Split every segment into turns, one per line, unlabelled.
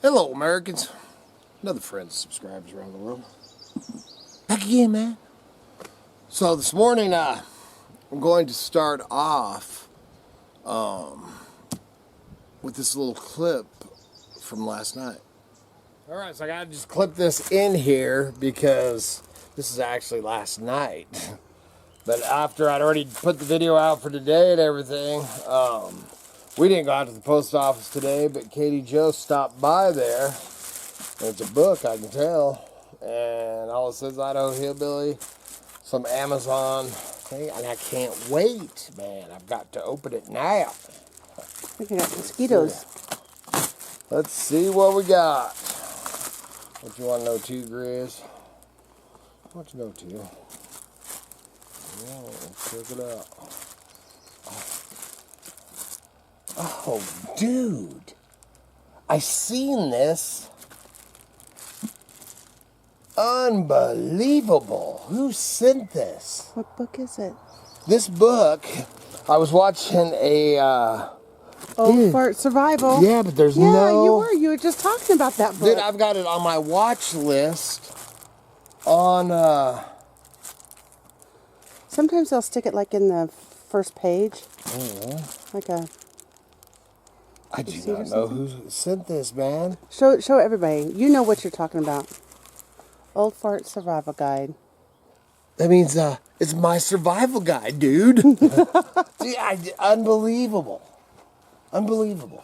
Hello, Americans. Another friends and subscribers around the world. Back again, man. So this morning, I'm going to start off with this little clip from last night. All right, so I gotta just clip this in here because this is actually last night. But after I'd already put the video out for today and everything, we didn't go out to the post office today, but Katie Jo stopped by there. And it's a book, I can tell. And all it says Idaho Hillbilly, some Amazon thing, and I can't wait, man. I've got to open it now.
Look at that, mosquitoes.
Let's see what we got. What you want to know too, Grizz? What you know too? Yeah, let's check it out. Oh, dude. I seen this. Unbelievable. Who sent this?
What book is it?
This book, I was watching a...
Old Fart Survival.
Yeah, but there's
yeah,
no...
you were just talking about that book.
Dude, I've got it on my watch list on...
Sometimes they'll stick it like in the first page.
Oh.
Like a...
I do not know who sent this, man.
Show everybody. You know what you're talking about. Old Fart Survival Guide.
That means it's my survival guide, dude. Dude, unbelievable. Unbelievable.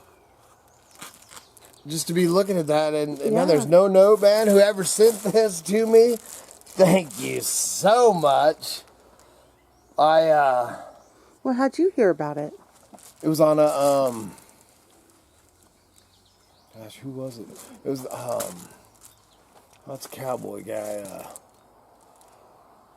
Just to be looking at that, and man, there's no note, man. Whoever sent this to me, thank you so much.
Well, how'd you hear about it?
It was on a, gosh, who was it? It was, that's a cowboy guy,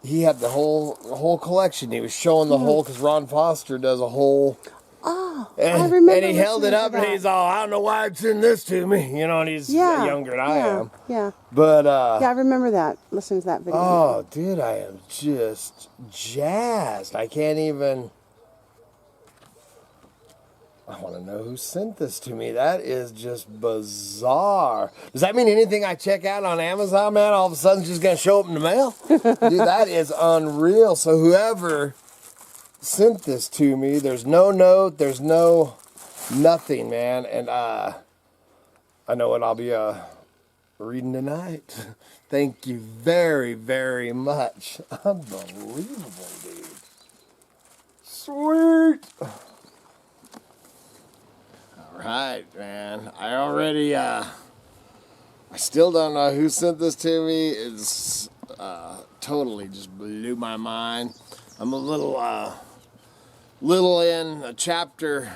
he had the whole collection. He was showing the whole, because Ron Foster does a whole.
Oh,
and,
I remember.
And he held it up, and he's all, I don't know why it's in this to me, you know, and he's younger than I am.
Yeah.
But,
yeah, I remember that, listening to that video.
Oh, dude, I am just jazzed. I can't even... I want to know who sent this to me. That is just bizarre. Does that mean anything I check out on Amazon, man, all of a sudden it's just going to show up in the mail? Dude, that is unreal. So whoever sent this to me, there's no note, there's no nothing, man. And I know what I'll be reading tonight. Thank you very, very much. Unbelievable, dude. Sweet. Right, man. I already, I still don't know who sent this to me. It's totally just blew my mind. I'm a little in a chapter,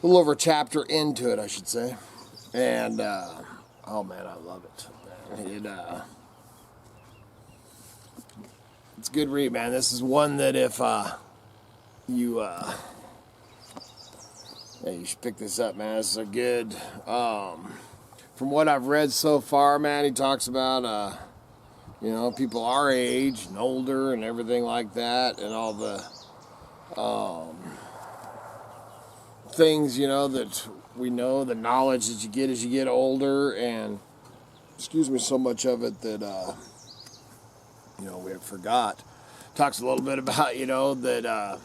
a little over a chapter into it, I should say. And, oh man, I love it. It's a good read, man. This is one that if you should pick this up, man. This is a good, from what I've read so far, man, he talks about, you know, people our age and older and everything like that, and all the things, you know, that we know, the knowledge that you get as you get older, and, excuse me, so much of it that, you know, we have forgot. Talks a little bit about, you know, that,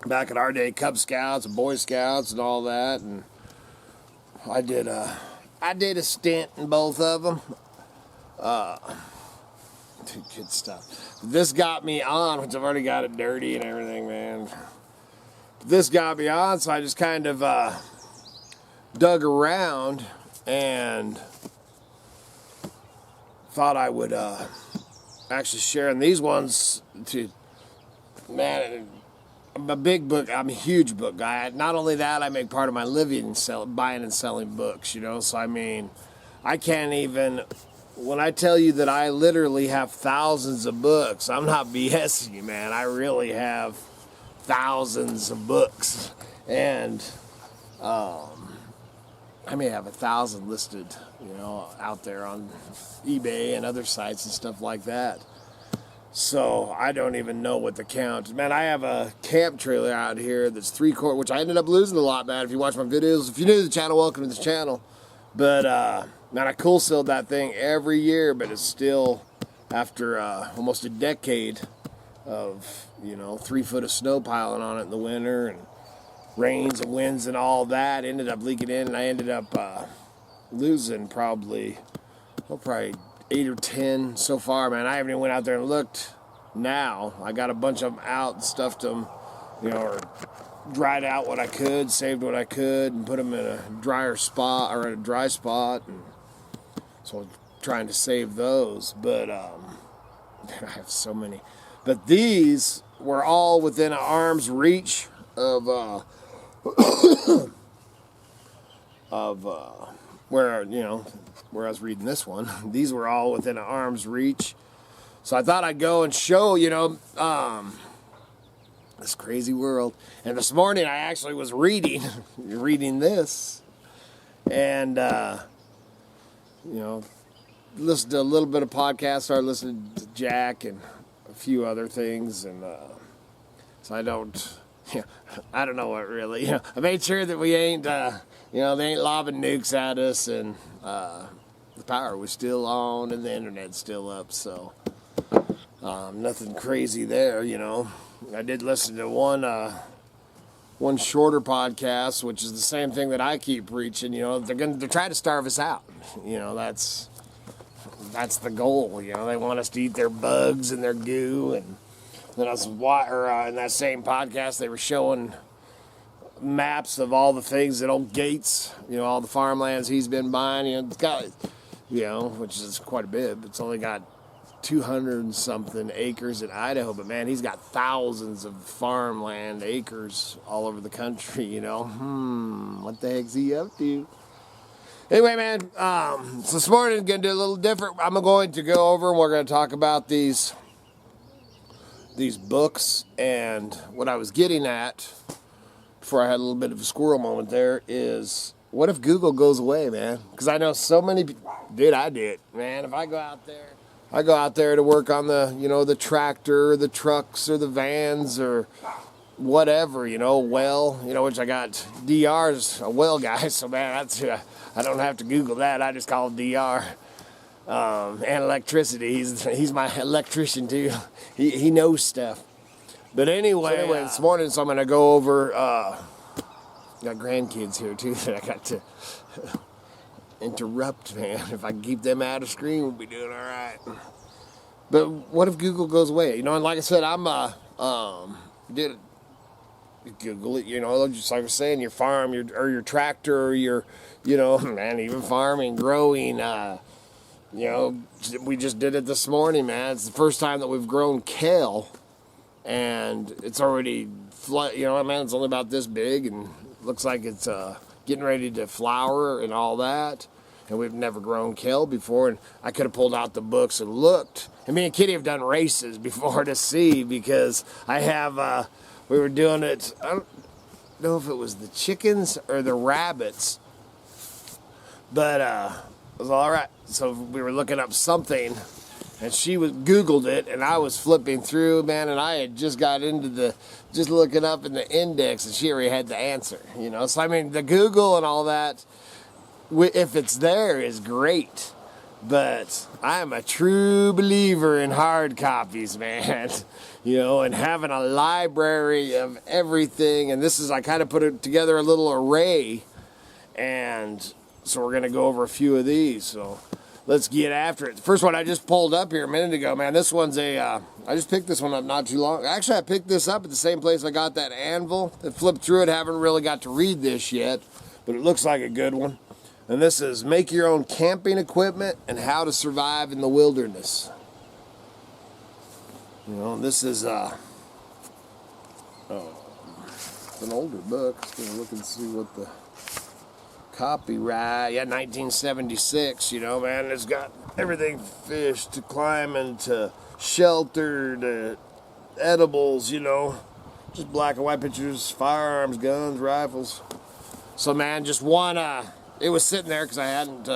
back in our day, Cub Scouts and Boy Scouts and all that, and I did a stint in both of them. Good stuff. This got me on, which I've already got it dirty and everything, man. This got me on, so I just kind of dug around and thought I would actually share. And these ones to, man, I'm a big book. I'm a huge book guy. Not only that, I make part of my living buying and selling books, you know. So, I mean, I can't even, when I tell you that I literally have thousands of books, I'm not BSing you, man. I really have thousands of books. And I may have 1,000 listed, you know, out there on eBay and other sites and stuff like that. So I don't even know what the count. Man, I have a camp trailer out here that's 3/4, which I ended up losing a lot, man. If you watch my videos, if you're new to the channel, welcome to the channel. But man, I cool sealed that thing every year, but it's still, after almost a decade of 3 foot of snow piling on it in the winter and rains and winds and all that, ended up leaking in, and I ended up losing probably 8 or 10 so far, man. I haven't even went out there and looked now. I got a bunch of them out and stuffed them, or dried out what I could, saved what I could, and put them in a drier spot, or in a dry spot. And so I'm trying to save those, but I have so many. But these were all within an arm's reach of where where I was reading this one. These were all within an arm's reach. So I thought I'd go and show, this crazy world. And this morning I actually was reading this. And, listened to a little bit of podcast, started listening to Jack and a few other things. And so I don't know what really, I made sure that we ain't, they ain't lobbing nukes at us, and the power was still on and the internet's still up, so nothing crazy there. I did listen to one shorter podcast, which is the same thing that I keep preaching. They're trying to starve us out. That's the goal. They want us to eat their bugs and their goo. And then in that same podcast, they were showing maps of all the things that old Gates, all the farmlands he's been buying. It's got, which is quite a bit. It's only got 200 and something acres in Idaho, but man, he's got thousands of farmland acres all over the country. What the heck's he up to? Anyway, man, so this morning I'm gonna do a little different. I'm going to go over and we're gonna talk about these books. And what I was getting at before I had a little bit of a squirrel moment there is, what if Google goes away, man? Because I know so many people, I do it, man. If I go out there to work on the tractor, or the trucks, or the vans, or whatever, which I got DR's a well guy, so man, I don't have to Google that. I just call it DR. And electricity, he's my electrician too. He knows stuff. But anyway, this morning, so I'm going to go over, got grandkids here too that I got to interrupt, man. If I can keep them out of screen, we'll be doing all right. But what if Google goes away? And like I said, I'm, did Google it, just like I was saying, your farm, your tractor, or your, man, even farming, growing, we just did it this morning, man. It's the first time that we've grown kale. And it's already, man, it's only about this big, and looks like it's getting ready to flower and all that. And we've never grown kale before, and I could have pulled out the books and looked. And me and Kitty have done races before to see, because I have, we were doing it, I don't know if it was the chickens or the rabbits, but it was all right. So we were looking up something, and she Googled it, and I was flipping through, man, and I had just got into just looking up in the index, and she already had the answer, So, I mean, the Google and all that, if it's there, is great. But I am a true believer in hard copies, man. And having a library of everything. And this is, I kind of put it together a little array. And so we're going to go over a few of these. So let's get after it. The first one I just pulled up here a minute ago, man. This one's I just picked this one up not too long. Actually, I picked this up at the same place I got that anvil. I flipped through it. Haven't really got to read this yet, but it looks like a good one. And this is Make Your Own Camping Equipment and How to Survive in the Wilderness. This is it's an older book. Let's go look and see what the copyright. Yeah, 1976, man. It's got everything, fish to climbing to shelter to edibles, just black and white pictures, firearms, guns, rifles. So, man, just one, it was sitting there because I hadn't,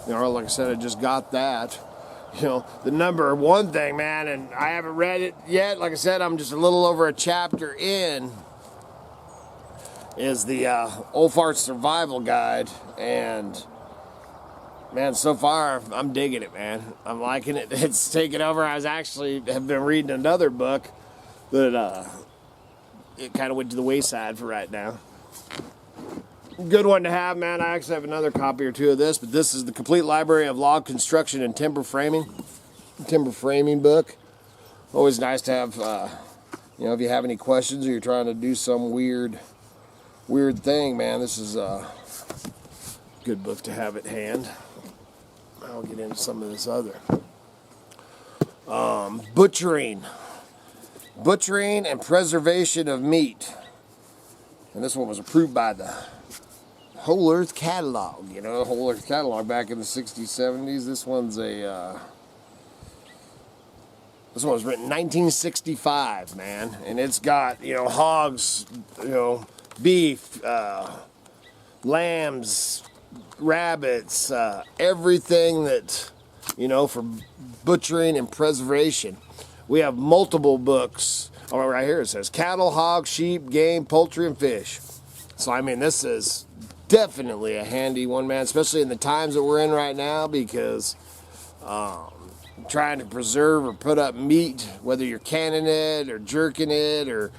like I said, I just got that. you know, the number one thing, man, and I haven't read it yet. Like I said, I'm just a little over a chapter in, is the Old Fart Survival Guide, and man, so far I'm digging it, man. I'm liking it. It's taken over. I have been reading another book that it kind of went to the wayside for right now. Good one to have, man. I actually have another copy or two of this, but this is the Complete Library of Log Construction and Timber Framing book. Always nice to have, you know, if you have any questions or you're trying to do some weird thing, man, this is a good book to have at hand. I'll get into some of this other. Butchering and preservation of meat. And this one was approved by the Whole Earth Catalog. You know, Whole Earth Catalog back in the 60s, 70s. This one was written in 1965, man. And it's got, you know, hogs, you know, beef, lambs, rabbits, everything that, you know, for butchering and preservation. We have multiple books. Oh, right here it says cattle, hogs, sheep, game, poultry, and fish. So, I mean, this is definitely a handy one, man, especially in the times that we're in right now, because trying to preserve or put up meat, whether you're canning it or jerking it or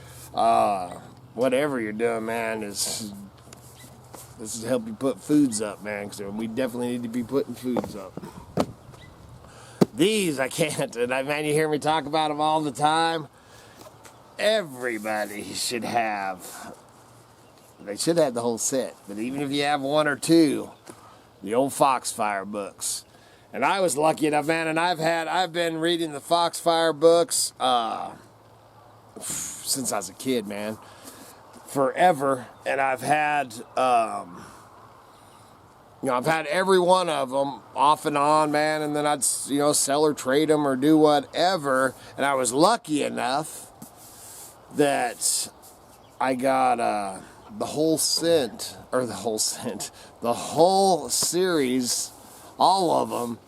whatever you're doing, man, this is to help you put foods up, man, because we definitely need to be putting foods up. These I can't, and man, you hear me talk about them all the time. Everybody should have. They should have the whole set, but even if you have one or two, the old Foxfire books. And I was lucky enough, man, and I've been reading the Foxfire books since I was a kid, man, forever. And I've had, you know, I've had every one of them off and on, man, and then I'd, you know, sell or trade them or do whatever. And I was lucky enough that I got the whole series, all of them,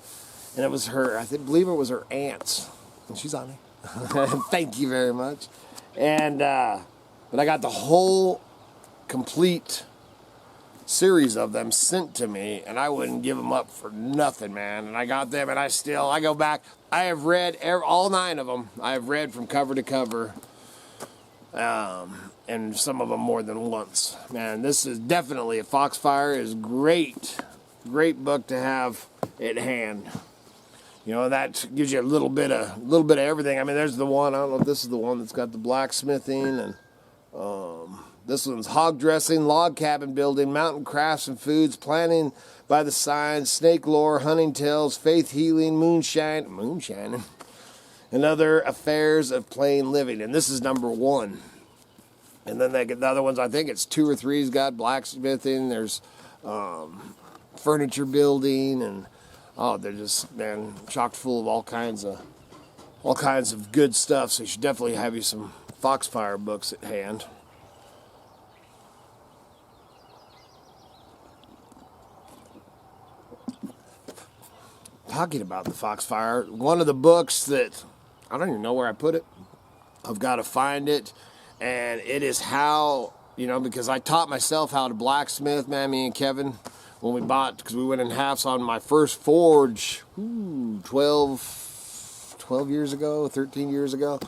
and it was her, believe it was her aunt's, and she's on there. Thank you very much. And, but I got the whole complete series of them sent to me, and I wouldn't give them up for nothing, man. And I got them, and I go back, I have read all 9 of them. I have read from cover to cover, and some of them more than once. Man, this is definitely, a Foxfire is great book to have at hand. You know, that gives you a little bit of everything. I mean, there's the one, I don't know if this is the one that's got the blacksmithing, and this one's hog dressing, log cabin building, mountain crafts and foods, planning by the signs, snake lore, hunting tales, faith healing, moonshining, and other affairs of plain living. And this is number 1. And then they get the other ones, I think it's 2 or 3's got blacksmithing, there's furniture building, and they're just, man, chock full of all kinds of good stuff. So you should definitely have you some Foxfire books at hand. Talking about the Foxfire, one of the books that I don't even know where I put it. I've got to find it, and it is how, you know, because I taught myself how to blacksmith, man, me and Kevin, when we bought, because we went in halves on my first forge 12 years ago, 13 years ago,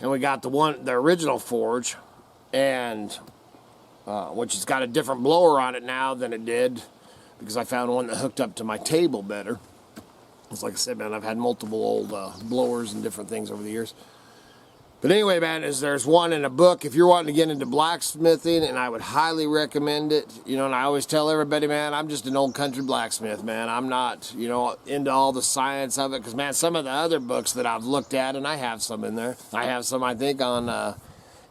and we got the original forge, and which has got a different blower on it now than it did, because I found one that hooked up to my table better. It's like I said, man, I've had multiple old blowers and different things over the years. But anyway, man, there's one in a book if you're wanting to get into blacksmithing, and I would highly recommend it. You know, and I always tell everybody, man, I'm just an old country blacksmith, man. I'm not, you know, into all the science of it, because, man, some of the other books that I've looked at, and I have some in there. I have some, I think, on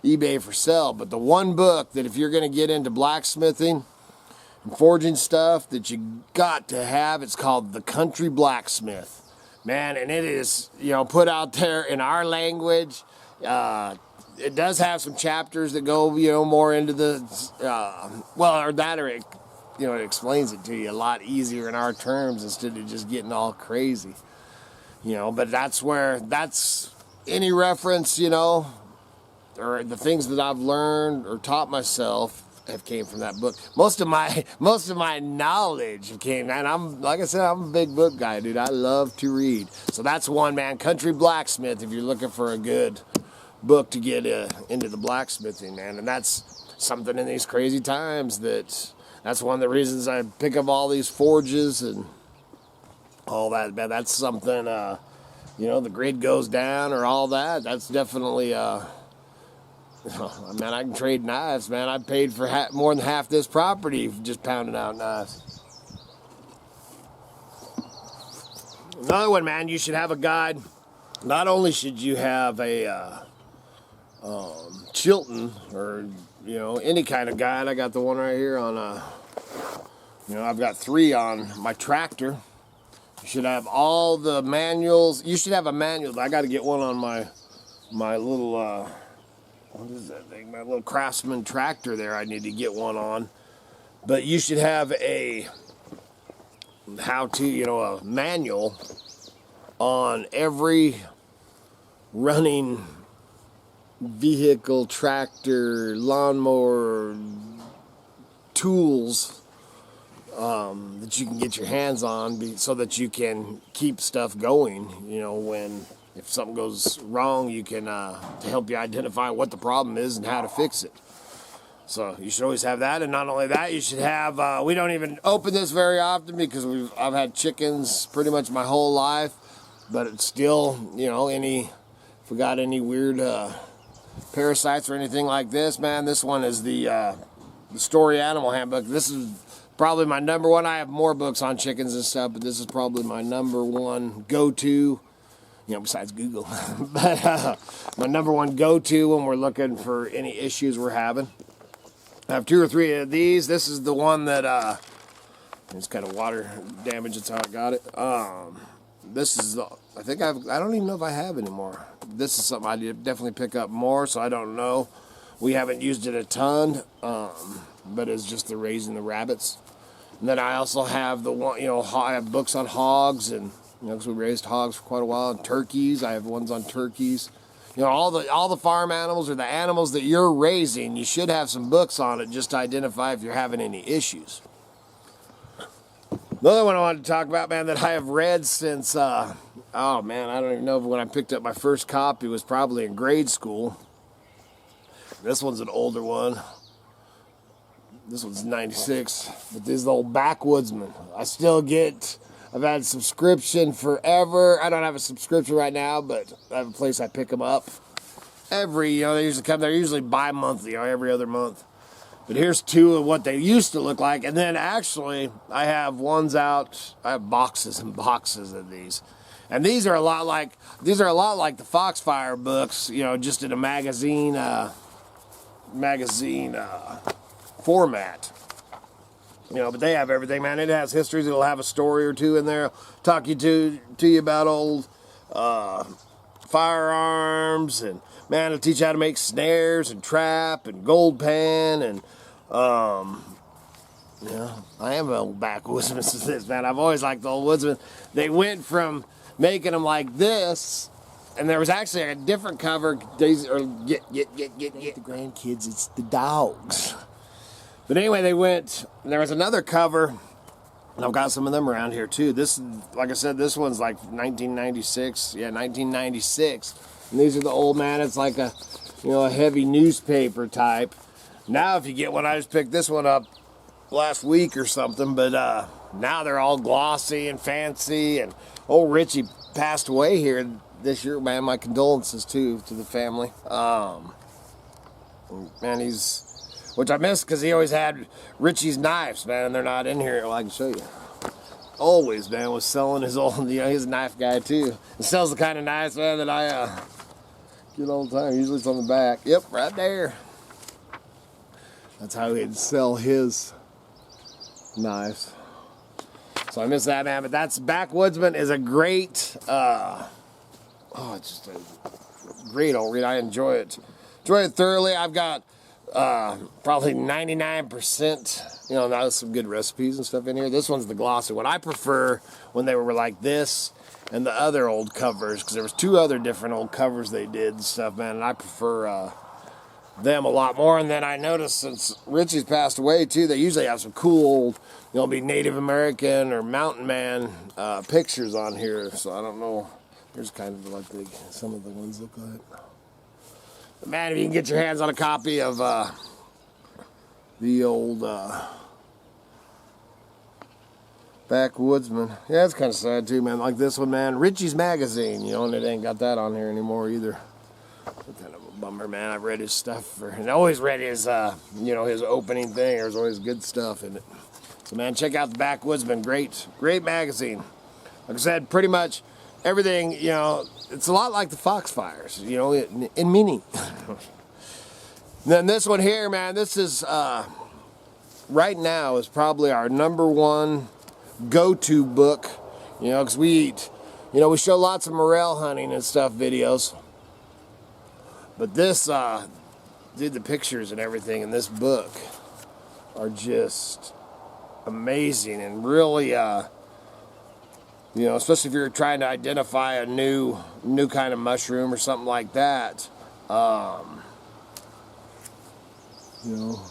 eBay for sale. But the one book that if you're going to get into blacksmithing and forging stuff that you got to have, it's called The Country Blacksmith. Man, and it is, you know, put out there in our language. It does have some chapters that go, you know, more into the, it explains it to you a lot easier in our terms instead of just getting all crazy. You know, but that's any reference, you know, or the things that I've learned or taught myself have came from that book. Most of my knowledge came, and I'm, like I said, I'm a big book guy, dude. I love to read. So that's one, man. Country Blacksmith, if you're looking for a good book to get into the blacksmithing, man. And that's something in these crazy times that's one of the reasons I pick up all these forges and all that, man. That's something, you know, the grid goes down or all that. That's definitely, man, I can trade knives, man. I paid for more than half this property just pounding out knives. Another one, man, you should have a guide. Not only should you have a Chilton or, you know, any kind of guide. I got the one right here on, you know, I've got 3 on my tractor. You should have all the manuals. You should have a manual. I got to get one on my little, what is that thing? My little Craftsman tractor there. I need to get one on. But you should have a you know, a manual on every running vehicle, tractor, lawnmower, tools that you can get your hands on so that you can keep stuff going, you know, if something goes wrong, you can, to help you identify what the problem is and how to fix it. So you should always have that. And not only that, you should have, we don't even open this very often because I've had chickens pretty much my whole life, but it's still, you know, if we got any weird parasites or anything like this, man, this one is the Story Animal Handbook. This is probably my number one. I have more books on chickens and stuff, but this is probably my number one go-to, you know, besides Google. But my number one go-to when we're looking for any issues we're having. I have 2 or 3 of these. This is the one that, it's kind of water damage. That's how I got it. This is, I don't even know if I have anymore. This is something I did definitely pick up more, so I don't know. We haven't used it a ton, but it's just the raising the rabbits. And then I also have the one, you know, I have books on hogs, and, you know, because we raised hogs for quite a while, and turkeys. I have ones on turkeys. You know, all the farm animals or the animals that you're raising, you should have some books on it just to identify if you're having any issues. Another one I wanted to talk about, man, that I have read since, oh man, I don't even know if when I picked up my first copy was probably in grade school. This one's an older one. This one's 96, but this is the old Backwoodsman. I've had a subscription forever. I don't have a subscription right now, but I have a place I pick them up. They usually come, they're usually bi-monthly, or every other month. But here's 2 of what they used to look like. And then actually, I have ones out, I have boxes and boxes of these. And these are a lot like the Foxfire books, you know, just in a magazine format. You know, but they have everything, man. It has histories. It'll have a story or 2 in there. Talk to you about old firearms, and man, it'll teach you how to make snares and trap and gold pan, and yeah, I am an old backwoodsman to this, man. I've always liked the old woodsman. They went from making them like this, and there was actually a different cover. Get the grandkids. It's the dogs. But anyway, there was another cover, and I've got some of them around here too. This, like I said, this one's like 1996. Yeah, 1996. And these are the old, man, it's like a heavy newspaper type. Now if you get one, I just picked this one up last week or something, but now they're all glossy and fancy, and old Richie passed away here this year, man. My condolences too to the family. Man, which I missed because he always had Richie's knives, man, and they're not in here. Well, I can show you. Always, man, was selling his his knife guy too. He sells the kind of knives, man, that I get all the time. Usually it's on the back. Yep, right there. That's how he'd sell his knives. So I miss that, man. But that's Backwoodsman is a great, it's just a great old read. I enjoy it. Enjoy it thoroughly. I've got Probably 99%, you know, there's some good recipes and stuff in here. This one's the glossy one. I prefer when they were like this and the other old covers, because there was 2 other different old covers they did and stuff, man, and I prefer them a lot more. And then I noticed since Richie's passed away too, they usually have some cool old, you know, be Native American or mountain man pictures on here. So I don't know. Here's kind of like some of the ones look like. But man, if you can get your hands on a copy of the old Backwoodsman. Yeah, it's kind of sad too, man. Like this one, man. Richie's Magazine, you know, and it ain't got that on here anymore either. Kind of a bummer, man. I've read his stuff and always read his, you know, his opening thing. There's always good stuff in it. So, man, check out the Backwoodsman. Great magazine. Like I said, pretty much everything, you know, it's a lot like the Foxfires, you know, in mini. Then this one here, man, this is, right now is probably our #1 go-to book, you know, because we show lots of morel hunting and stuff videos. But this, dude, the pictures and everything in this book are just amazing and really, you know, especially if you're trying to identify a new kind of mushroom or something like that. You know,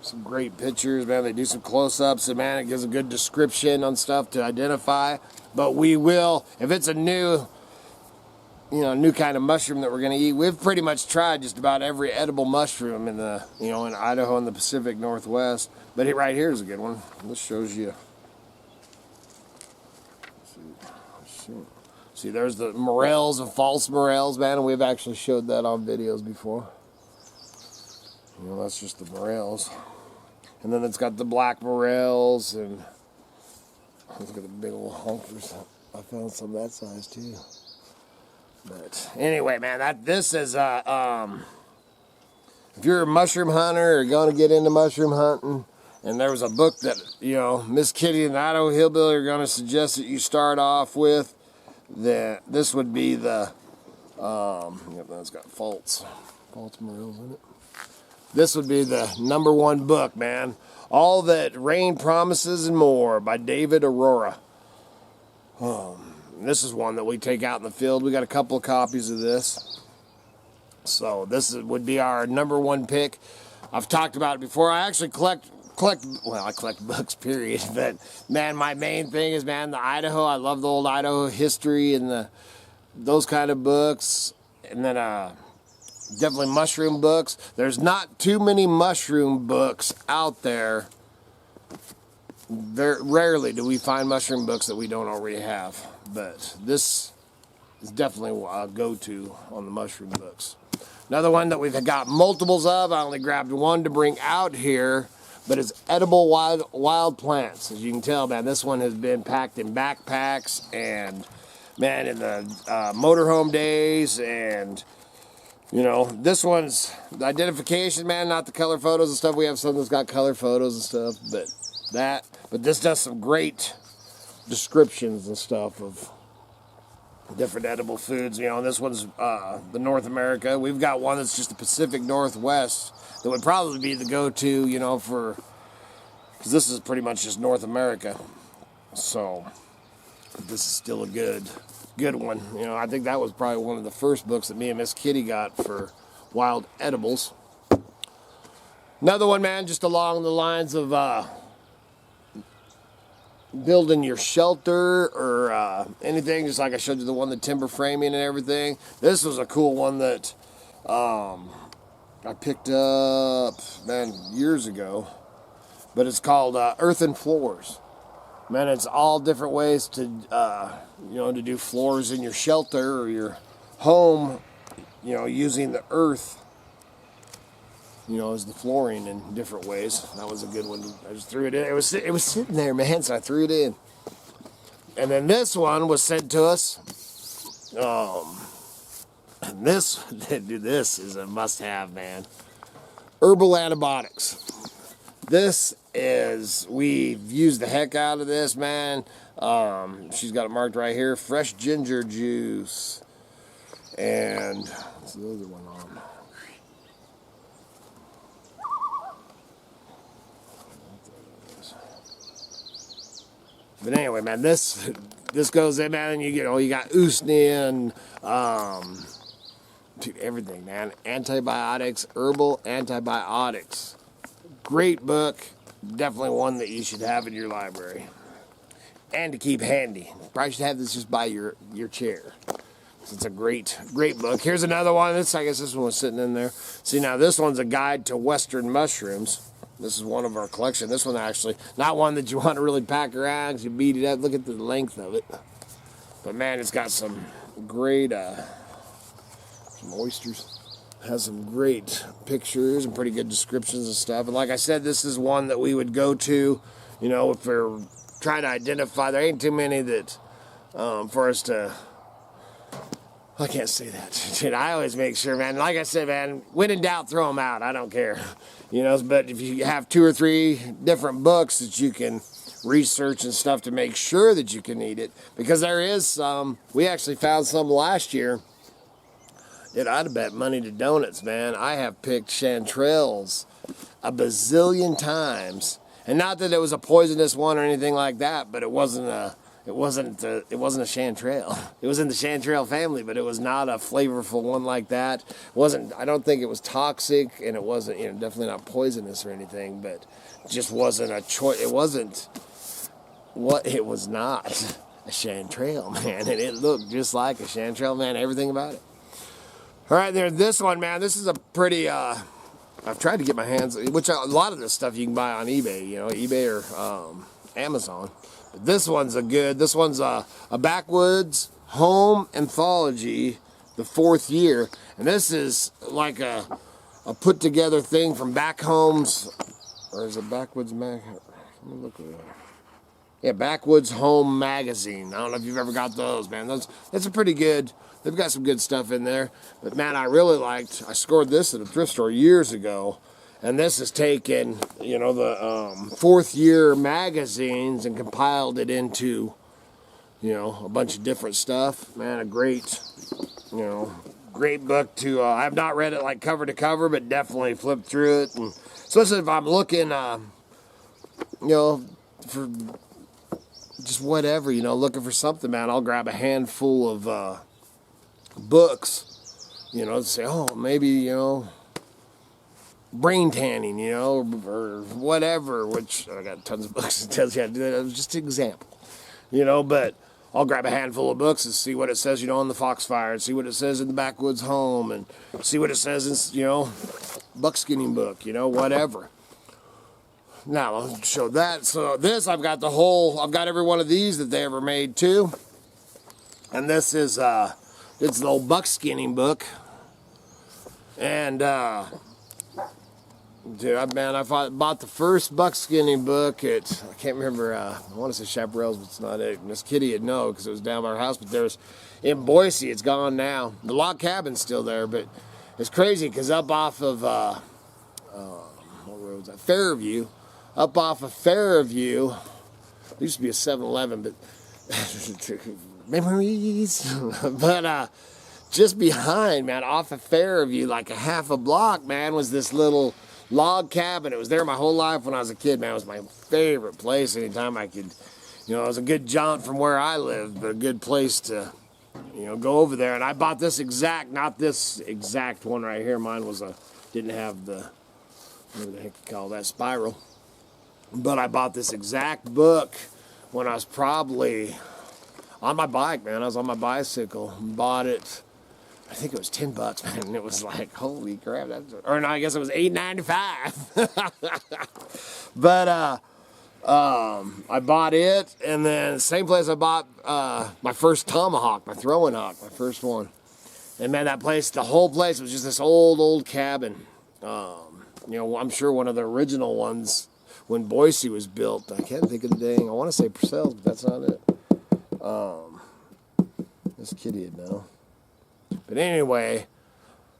some great pictures, man. They do some close-ups, and man, it gives a good description on stuff to identify. But we will, if it's a new kind of mushroom that we're going to eat. We've pretty much tried just about every edible mushroom in the, you know, in Idaho and the Pacific Northwest. But right here is a good one. This shows you. See, there's the morels and false morels, man, and we've actually showed that on videos before. You know, that's just the morels. And then it's got the black morels, and look at the big old honkers. I found some of that size too. But anyway, man, this is if you're a mushroom hunter or going to get into mushroom hunting, and there was a book that, you know, Miss Kitty and the Idaho Hillbilly are going to suggest that you start off with, that this would be the yep, that's got false morels in it. This would be the #1 book, man. All That Rain Promises and More by David Aurora. This is one that we take out in the field. We got a couple of copies of this. So this would be our #1 pick. I've talked about it before. I actually collect books, period. But man, my main thing is, man, the Idaho. I love the old Idaho history and those kind of books. And then definitely mushroom books. There's not too many mushroom books out there. Very rarely do we find mushroom books that we don't already have. But this is definitely a go-to on the mushroom books. Another one that we've got multiples of. I only grabbed one to bring out here, but it's edible wild plants. As you can tell, man, this one has been packed in backpacks and, man, in the motorhome days. And, you know, this one's the identification, man, not the color photos and stuff. We have some that's got color photos and stuff, but this does some great descriptions and stuff of different edible foods. You know, this one's the North America. We've got one that's just the Pacific Northwest that would probably be the go-to, you know, because this is pretty much just North America. So this is still a good one. You know, I think that was probably one of the first books that me and Miss Kitty got for wild edibles. Another one, man, just along the lines of building your shelter or anything, just like I showed you the one, the timber framing and everything. This was a cool one that I picked up, man, years ago, but it's called Earthen Floors. Man, it's all different ways to, you know, to do floors in your shelter or your home, you know, using the earth, you know, as the flooring in different ways. That was a good one. I just threw it in. It was sitting there, man, so I threw it in. And then this one was sent to us. And this is a must-have, man. Herbal antibiotics. We've used the heck out of this, man. She's got it marked right here. Fresh ginger juice. And what's the other one on? But anyway, man, this goes in, man, and you got Usnea and dude, everything, man. Antibiotics, herbal antibiotics. Great book. Definitely one that you should have in your library. And to keep handy. Probably should have this just by your chair. It's a great book. Here's another one. I guess this one was sitting in there. See, now this one's a guide to Western mushrooms. This is one of our collection. This one actually, not one that you want to really pack around because you beat it up. Look at the length of it. But man, it's got some great, some oysters. Has some great pictures and pretty good descriptions and stuff. And like I said, this is one that we would go to, if we're trying to identify. There ain't too many that, for us to, I can't say that. Dude, I always make sure, man. Like I said, man, when in doubt, throw them out. I don't care. But if you have 2 or 3 different books that you can research and stuff to make sure that you can eat it. Because there is some, we actually found some last year. Dude, I'd have bet money to donuts, man. I have picked chanterelles a bazillion times. And not that it was a poisonous one or anything like that, but it wasn't a chanterelle. It was in the chanterelle family, but it was not a flavorful one like that. I don't think it was toxic, and it wasn't, definitely not poisonous or anything, but just wasn't a choice. It was not a chanterelle, man, and it looked just like a chanterelle, man, everything about it. All right, this one, man, this is a pretty, I've tried to get my hands, which a lot of this stuff you can buy on eBay, eBay or Amazon. But this one's a Backwoods Home Anthology, the 4th year. And this is like a put together thing from Back Homes, or is it Backwoods Mag? Let me look at it. Yeah, Backwoods Home Magazine. I don't know if you've ever got those, man. That's a pretty good. They've got some good stuff in there. But man, I scored this at a thrift store years ago. And this is taken, the 4th year magazines and compiled it into, a bunch of different stuff. Man, a great book to, I have not read it like cover to cover, but definitely flipped through it. And especially if I'm looking, for just whatever, looking for something, man, I'll grab a handful of books, to say, oh, maybe, brain tanning, or whatever, which I got tons of books that tells you how to do that. It was just an example, but I'll grab a handful of books and see what it says, on the Foxfire, and see what it says in the Backwoods Home, and see what it says in, buckskinning book, whatever. Now, I'll show that. So this, I've got every one of these that they ever made too. And this is, it's the old buckskinning book. And, dude, I bought the first buckskinning book at, I can't remember, I want to say Chaparral's, but it's not it. Miss Kitty would know because it was down by our house. But there's, in Boise, it's gone now. The log cabin's still there, but it's crazy because up off of, what road was that? Fairview. Up off of Fairview, there used to be a 7-Eleven, but memories. But just behind, man, off of Fairview, like a half a block, man, was this little log cabin. It was there my whole life when I was a kid, man. It was my favorite place anytime I could, it was a good jaunt from where I lived, but a good place to, go over there. And I bought this not this exact one right here. Mine didn't have the, whatever the heck you call that, spiral. But I bought this exact book when I was probably on my bike, man. I was on my bicycle and bought it. I think it was $10, man. And it was like, holy crap. I guess it was $8.95. But I bought it. And then same place I bought my first tomahawk, my throwing hawk, my first one. And man, the whole place was just this old cabin. I'm sure one of the original ones when Boise was built. I can't think of the dang. I want to say Purcell's, but that's not it. This kitty would know. But anyway,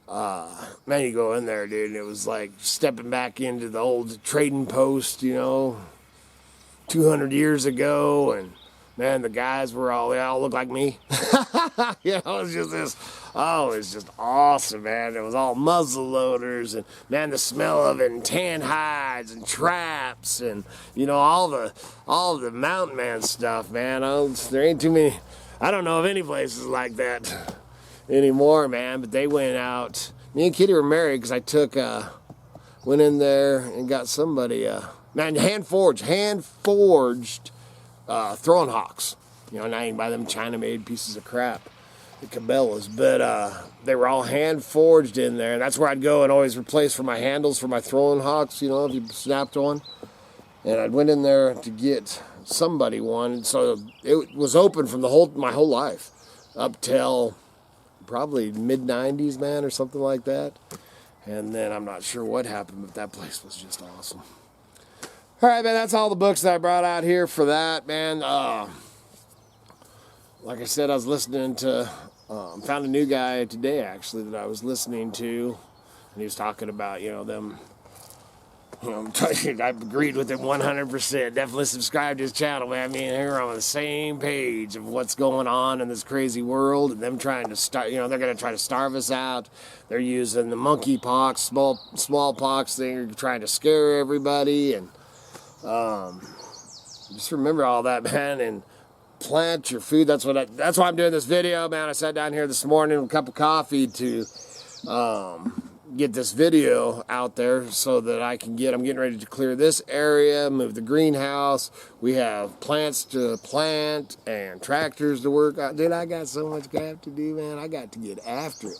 man, you go in there, dude, and it was like stepping back into the old trading post, 200 years ago, and Man, the guys were they all looked like me. You know, it was just this, it's just awesome, man. It was all muzzle loaders, and man, the smell of it, and tan hides and traps, and you know, all the mountain man stuff, man. There ain't too many, I don't know of any places like that anymore, man. But they went out. Me and Kitty were married because I went in there and got somebody, man, hand forged throwing hawks. You know, not even by them China-made pieces of crap, the Cabela's, but they were all hand forged in there, and that's where I'd go and always replace for my handles for my throwing hawks. You know, if you snapped one, and I went in there to get somebody one, and so it was open from my whole life up till probably mid-90s, man, or something like that. And then I'm not sure what happened, but that place was just awesome. All right, man, that's all the books that I brought out here for that, man. Like I said, I was listening to, found a new guy today, actually, that I was listening to, and he was talking about, you know, them, you know, I agreed with him 100%. Definitely subscribe to his channel, man. Me and him are on the same page of what's going on in this crazy world, and them trying to you know, they're going to try to starve us out. They're using the monkeypox, smallpox thing, trying to scare everybody, and just remember all that, man, and plant your food. That's why I'm doing this video, man. I sat down here this morning with a cup of coffee to get this video out there so that I'm getting ready to clear this area, move the greenhouse. We have plants to plant and tractors to work on. Dude, I got so much crap to do, man. I got to get after it.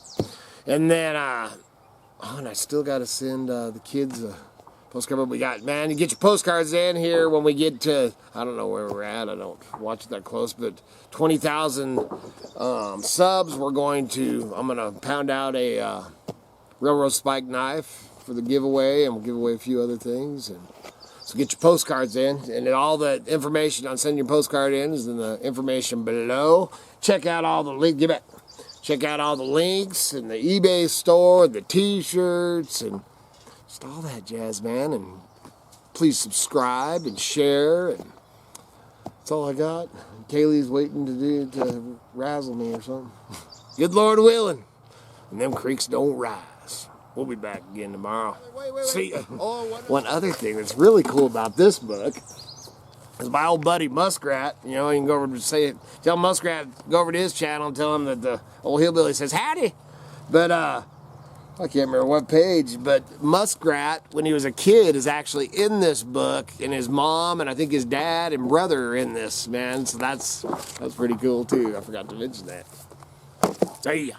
And then, and I still got to send the kids a postcard. But we got, man, you get your postcards in here when we get to, I don't know where we're at. I don't watch it that close, but 20,000 subs. I'm going to pound out a railroad spike knife for the giveaway, and we'll give away a few other things. And so get your postcards in, and then all the information on sending your postcard in is in the information below. Check out all the links. Get back. Check out all the links and the eBay store, the t-shirts, and just all that jazz, man. And please subscribe and share. And that's all I got. Kaylee's waiting to razzle me or something. Good Lord willing, and them creeks don't rise. We'll be back again tomorrow. Wait. See, one other thing that's really cool about this book is my old buddy Muskrat. You know, you can go over and tell Muskrat, go over to his channel and tell him that the old hillbilly says howdy. But I can't remember what page, but Muskrat, when he was a kid, is actually in this book, and his mom and I think his dad and brother are in this, man. So that's pretty cool too. I forgot to mention that. See ya.